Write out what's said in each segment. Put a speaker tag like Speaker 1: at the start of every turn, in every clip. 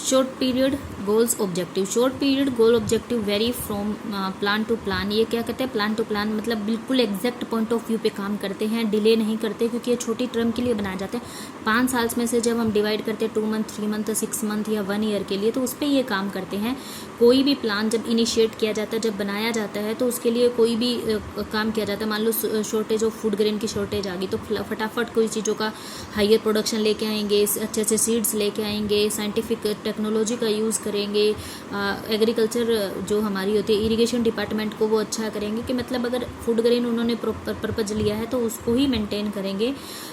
Speaker 1: Short period goals objective. Short period goal objective vary from plan to plan. ये क्या कहते हैं, plan to plan मतलब बिल्कुल एग्जैक्ट पॉइंट ऑफ व्यू पे काम करते हैं, डिले नहीं करते, क्योंकि ये छोटी टर्म के लिए बनाए जाते हैं। 5 साल में से जब हम डिवाइड करते हैं 2 मंथ, 3 मंथ, 6 मंथ या 1 ईयर के लिए, तो उस पर ये काम करते हैं। कोई भी प्लान जब इनिशिएट किया जाता है, जब बनाया जाता है, तो उसके लिए कोई भी काम किया जाता है। मान लो शॉर्टेज ऑफ फूड ग्रेन की शॉर्टेज आ गई, तो फटाफट कोई चीज़ों का हायर प्रोडक्शन लेके आएंगे, अच्छे अच्छे सीड्स लेके आएंगे, साइंटिफिक टेक्नोलॉजी का यूज़ करेंगे, एग्रीकल्चर जो हमारी होती है इरिगेशन डिपार्टमेंट को वो अच्छा करेंगे, कि मतलब अगर फूड ग्रेन उन्होंने पर्पज लिया है तो उसको ही मेंटेन करेंगे।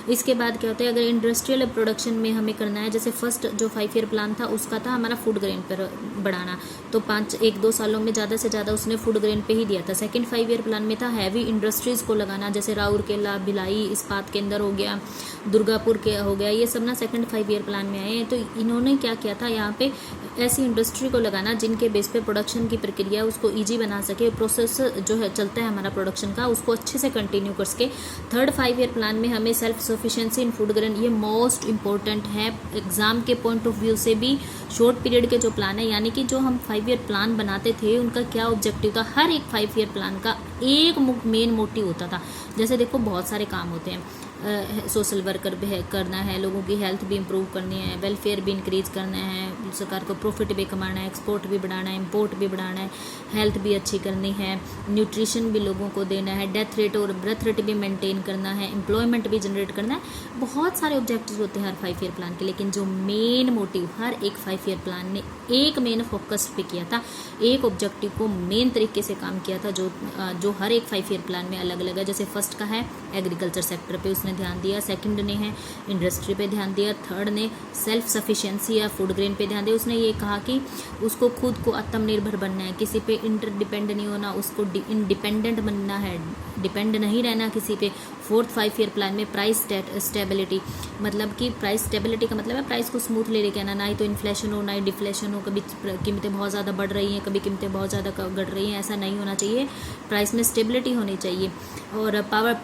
Speaker 1: इसके बाद क्या होता है, अगर इंडस्ट्रियल प्रोडक्शन में हमें करना है, जैसे फर्स्ट जो 5 ईयर प्लान था उसका था हमारा फूड ग्रेन पर बढ़ाना, तो 1-2 सालों में ज़्यादा से ज़्यादा उसने फूड ग्रेन पे ही दिया था। सेकंड 5 ईयर प्लान में था हैवी इंडस्ट्रीज़ को लगाना, जैसे राउरकेला, भिलाई इस्पात केंद्र हो गया, दुर्गापुर के हो गया, ये सब ना सेकंड 5 ईयर प्लान में आए हैं। तो इन्होंने क्या किया था, यहाँ पे ऐसी इंडस्ट्री को लगाना जिनके बेस पे प्रोडक्शन की प्रक्रिया उसको ईजी बना सके, प्रोसेस जो है चलता है हमारा प्रोडक्शन का उसको अच्छे से कंटिन्यू कर सके। थर्ड 5 ईयर प्लान में हमें सेल्फ सफिशिएंसी इन फूड ग्रेन, ये मोस्ट इंपॉर्टेंट है एग्जाम के पॉइंट ऑफ व्यू से भी। शॉर्ट पीरियड के जो प्लान है, यानी कि जो हम 5 ईयर प्लान बनाते थे उनका क्या ऑब्जेक्टिव था, हर एक 5 ईयर प्लान का एक मेन मोटिव होता था। जैसे देखो बहुत सारे काम होते हैं, सोशल वर्कर भी करना है, लोगों की हेल्थ भी इम्प्रूव करनी है, वेलफेयर भी इंक्रीज करना है, सरकार को प्रॉफिट भी कमाना है, एक्सपोर्ट भी बढ़ाना है, इंपोर्ट भी बढ़ाना है, हेल्थ भी अच्छी करनी है, न्यूट्रिशन भी लोगों को देना है, डेथ रेट और बर्थ रेट भी मेंटेन करना है, एम्प्लॉयमेंट भी जनरेट करना है। बहुत सारे ऑब्जेक्टिव्स होते हैं हर 5 ईयर प्लान के, लेकिन जो मेन मोटिव हर एक 5 ईयर प्लान ने एक मेन फोकस पे किया था, एक ऑब्जेक्टिव को मेन तरीके से काम किया था, जो हर एक 5 ईयर प्लान में अलग अलग है। जैसे फर्स्ट का है एग्रीकल्चर सेक्टर पे उसने ध्यान दिया, सेकंड ने है इंडस्ट्री पे ध्यान दिया, थर्ड ने सेल्फ सफिशिएंसी या फूड ग्रेन पे ध्यान दिया। उसने ये कहा कि उसको खुद को आत्मनिर्भर बनना है, किसी पे इंटरडिपेंड नहीं होना, उसको इंडिपेंडेंट बनना है, डिपेंड नहीं रहना किसी पे। फोर्थ 5 ईयर प्लान में प्राइस स्टेबिलिटी, मतलब कि प्राइस स्टेबिलिटी का मतलब है प्राइस को स्मूथली लेके आना, ना ही तो इन्फ्लेशन हो ना ही डिफ्लेशन हो, कभी कीमतें बहुत ज़्यादा बढ़ रही हैं, कभी कीमतें बहुत ज़्यादा घट रही हैं, ऐसा नहीं होना चाहिए। प्राइस में स्टेबिलिटी होनी चाहिए। और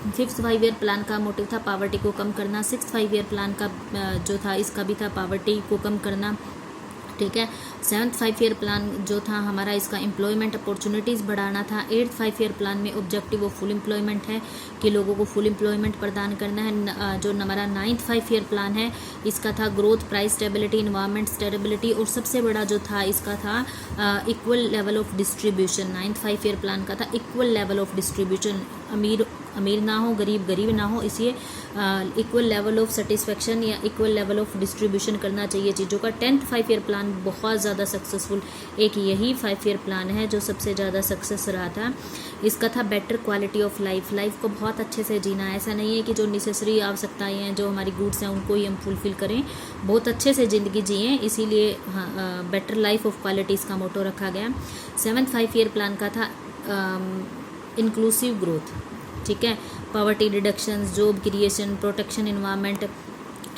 Speaker 1: फिफ्थ 5 ईयर प्लान का मोटिव था पावर्टी को कम करना। 6th 5 ईयर प्लान का जो था इसका भी था पावर्टी को कम करना, ठीक है। 7th 5 ईयर प्लान जो था हमारा इसका एम्प्लॉयमेंट अपॉर्चुनिटीज़ बढ़ाना था। 8th 5 ईयर प्लान में ऑब्जेक्टिव ऑफ फुल एम्प्लॉयमेंट है कि लोगों को फुल एम्प्लॉयमेंट प्रदान करना है। जो हमारा 9th 5 ईयर प्लान है इसका था growth, price stability, environment stability, और सबसे बड़ा जो था इसका था equal level of distribution. 9th 5 year plan का था इक्वल लेवल ऑफ डिस्ट्रीब्यूशन, अमीर ना हो, गरीब ना हो, इसलिए इक्वल लेवल ऑफ सेटिस्फेक्शन या इक्वल लेवल ऑफ डिस्ट्रीब्यूशन करना चाहिए चीज़ों का। 10th 5 ईयर प्लान बहुत ज़्यादा सक्सेसफुल, एक यही 5 ईयर प्लान है जो सबसे ज़्यादा सक्सेस रहा था। इसका था बेटर क्वालिटी ऑफ लाइफ को बहुत अच्छे से जीना है। ऐसा नहीं है कि जो नेसेसरी आवश्यकताएं हैं, जो हमारी गुड्स हैं, उनको ही हम फुलफिल करें, बहुत अच्छे से ज़िंदगी जिएँ, इसीलिए बेटर लाइफ ऑफ क्वालिटी इसका मोटो रखा गया। 7th 5 ईयर प्लान का था इंक्लूसिव ग्रोथ, ठीक है, poverty reduction, job creation, protection environment,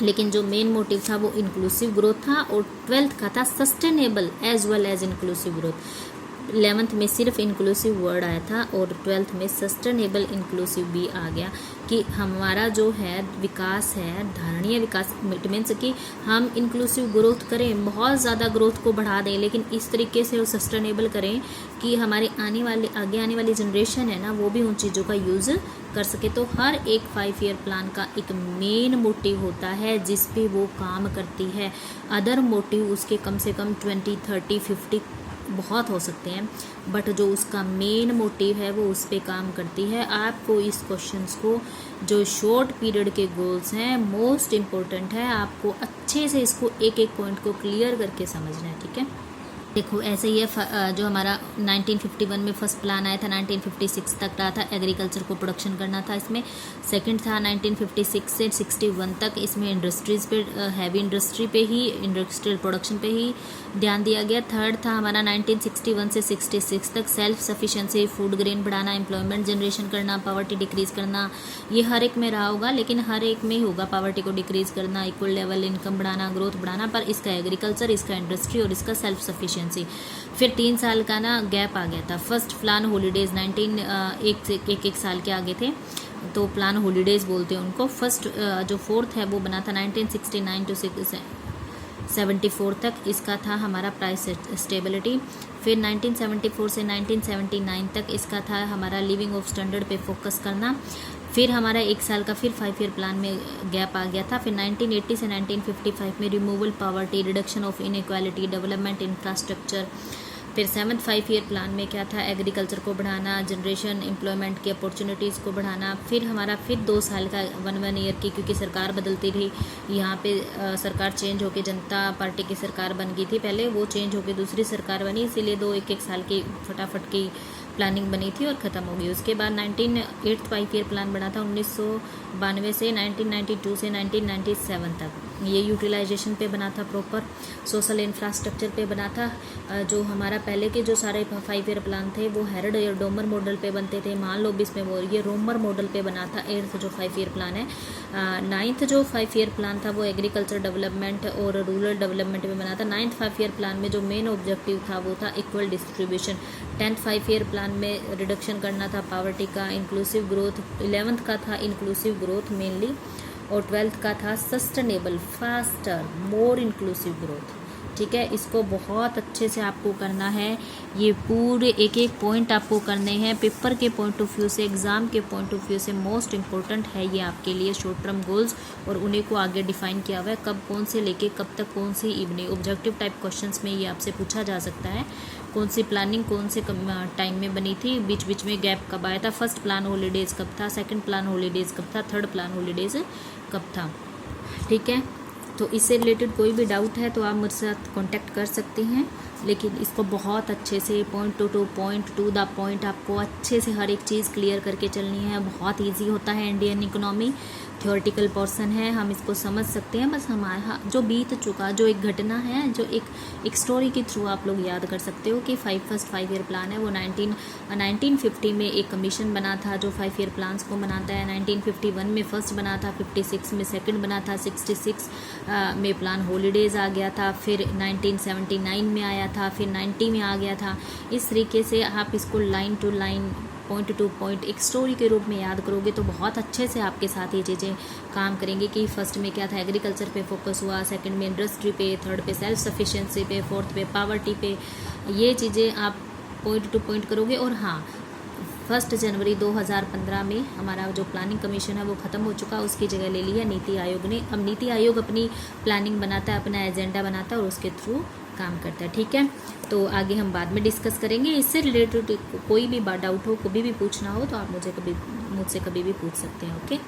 Speaker 1: लेकिन जो मेन मोटिव था वो इंक्लूसिव ग्रोथ था। और 12th का था sustainable as well as inclusive growth. 11th में सिर्फ इंक्लूसिव वर्ड आया था और 12th में सस्टेनेबल इंक्लूसिव भी आ गया, कि हमारा जो है विकास है धारणीय विकास, इट मीन्स कि हम इंक्लूसिव ग्रोथ करें, बहुत ज़्यादा ग्रोथ को बढ़ा दें, लेकिन इस तरीके से वो सस्टेनेबल करें कि हमारे आगे आने वाली जनरेशन है ना, वो भी उन चीज़ों का यूज़ कर सके। तो हर एक 5 ईयर प्लान का एक मेन मोटिव होता है जिस पे वो काम करती है। अदर मोटिव उसके कम से कम 20, 30, 50 बहुत हो सकते हैं, बट जो उसका मेन मोटिव है वो उस पे काम करती है। आपको इस क्वेश्चंस को, जो शॉर्ट पीरियड के गोल्स हैं, मोस्ट इम्पोर्टेंट है, आपको अच्छे से इसको एक एक पॉइंट को क्लियर करके समझना है, ठीक है। देखो ऐसे ही है, जो हमारा 1951 में फर्स्ट प्लान आया था 1956 तक रहा था, एग्रीकल्चर को प्रोडक्शन करना था। इसमें सेकंड था 1956 से 61 तक, इसमें इंडस्ट्रीज़ पे, हैवी इंडस्ट्री पे ही, इंडस्ट्रियल प्रोडक्शन पे ही ध्यान दिया गया। थर्ड था हमारा 1961 से 66 तक, सेल्फ सफिशिएंसी, फूड ग्रेन बढ़ाना, एम्प्लॉयमेंट जनरेशन करना, पॉवर्टी डिक्रीज़ करना। ये हर एक में रहा होगा, लेकिन हर एक में होगा पॉवर्टी को डिक्रीज़ करना, इक्वल लेवल इनकम बढ़ाना, ग्रोथ बढ़ाना, पर इसका एग्रीकल्चर, इसका इंडस्ट्री और इसका सेल्फ सफिशिएंसी। फिर 3 साल का ना गैप आ गया था। फर्स्ट प्लान हॉलीडेज एक साल के आगे थे, तो प्लान हॉलीडेज बोलते हैं उनको। फर्स्ट जो फोर्थ है वो बना था 1969 टू 1974 तक इसका था हमारा प्राइस स्टेबिलिटी। फिर 1974 से 1979 तक इसका था हमारा लिविंग ऑफ स्टैंडर्ड पे फोकस करना। फिर हमारा 1 साल का फिर 5 ईयर प्लान में गैप आ गया था। फिर 1980 से 1955 में removal poverty, reduction of inequality, development infrastructure. फिर 7th 5 ईयर प्लान में क्या था, एग्रीकल्चर को बढ़ाना, जनरेशन एम्प्लॉयमेंट की अपॉर्चुनिटीज़ को बढ़ाना। फिर हमारा फिर 2 साल का 1 ईयर की, क्योंकि सरकार बदलती रही, यहाँ पे सरकार चेंज होके जनता पार्टी की सरकार बन गई थी पहले, वो चेंज होके दूसरी सरकार बनी, इसीलिए 1-1 साल की फटाफट की प्लानिंग बनी थी और ख़त्म हो गई। उसके बाद 8th 5 ईयर प्लान बना था 1992 से 1992 से 1997 तक। ये यूटिलाइजेशन पे बना था, प्रॉपर सोशल इंफ्रास्ट्रक्चर पे बना था। जो हमारा पहले के जो सारे 5 ईयर प्लान थे वो हेरड या डोमर मॉडल पे बनते थे, मान लो बीस में वो ये रोमर मॉडल पे बना था। 8th जो 5 ईयर प्लान है। 9th जो 5 ईयर प्लान था वो एग्रीकल्चर डेवलपमेंट और रूरल डेवलपमेंट में बना था। 9th 5 ईयर प्लान में जो मेन ऑब्जेक्टिव था वो था equal distribution. 10th 5 year plan में रिडक्शन करना था पॉवर्टी का, इंक्लूसिव ग्रोथ। 11th का था इंक्लूसिव ग्रोथ मेनली, और 12th का था sustainable, faster, more inclusive growth. ठीक है, इसको बहुत अच्छे से आपको करना है। ये पूरे एक एक पॉइंट आपको करने हैं पेपर के पॉइंट ऑफ व्यू से, एग्ज़ाम के पॉइंट ऑफ व्यू से मोस्ट इंपॉर्टेंट है ये आपके लिए शॉर्ट टर्म गोल्स, और उन्हीं को आगे डिफाइन किया हुआ है कब कौन से लेके कब तक कौन सी इवनिंग। ऑब्जेक्टिव टाइप क्वेश्चंस में ये आपसे पूछा जा सकता है कौन सी प्लानिंग कौन से टाइम में बनी थी, बीच बीच में गैप कब आया था, फर्स्ट प्लान हॉलीडेज़ कब था, सेकंड प्लान हॉलीडेज़ कब था, थर्ड प्लान हॉलीडेज़ कब था। ठीक है, तो इससे रिलेटेड कोई भी डाउट है तो आप मुझसे साथ कॉन्टैक्ट कर सकते हैं, लेकिन इसको बहुत अच्छे से पॉइंट टू द पॉइंट आपको अच्छे से हर एक चीज़ क्लियर करके चलनी है। बहुत इजी होता है इंडियन इकोनॉमी, थियोरेटिकल पोर्शन है, हम इसको समझ सकते हैं। बस हमारा जो बीत चुका, जो एक घटना है, जो एक स्टोरी के थ्रू आप लोग याद कर सकते हो कि फर्स्ट 5 ईयर प्लान है वो 1950 में एक कमीशन बना था जो 5 ईयर प्लान्स को बनाता है। 1951 में फर्स्ट बना था, 56 में सेकंड बना था, 66 में प्लान हॉलीडेज़ आ गया था, फिर 1979 में आया था, फिर 90 में आ गया था। इस तरीके से आप इसको line to line, point to point एक स्टोरी के रूप में याद करोगे तो बहुत अच्छे से आपके साथ ये चीज़ें काम करेंगे कि फर्स्ट में क्या था, एग्रीकल्चर पे फोकस हुआ, सेकंड में इंडस्ट्री पे, थर्ड पे सेल्फ सफिशिएंसी पे, फोर्थ पे पावर्टी पे। ये चीज़ें आप पॉइंट टू पॉइंट करोगे। और हाँ, 1 जनवरी 2015 में हमारा जो प्लानिंग कमीशन है वो ख़त्म हो चुका, उसकी जगह ले लिया नीति आयोग ने। अब नीति आयोग अपनी प्लानिंग बनाता है, अपना एजेंडा बनाता है और उसके थ्रू काम करता है। ठीक है, तो आगे हम बाद में डिस्कस करेंगे। इससे रिलेटेड कोई भी डाउट हो, कभी भी पूछना हो तो आप मुझसे कभी भी पूछ सकते हैं। ओके।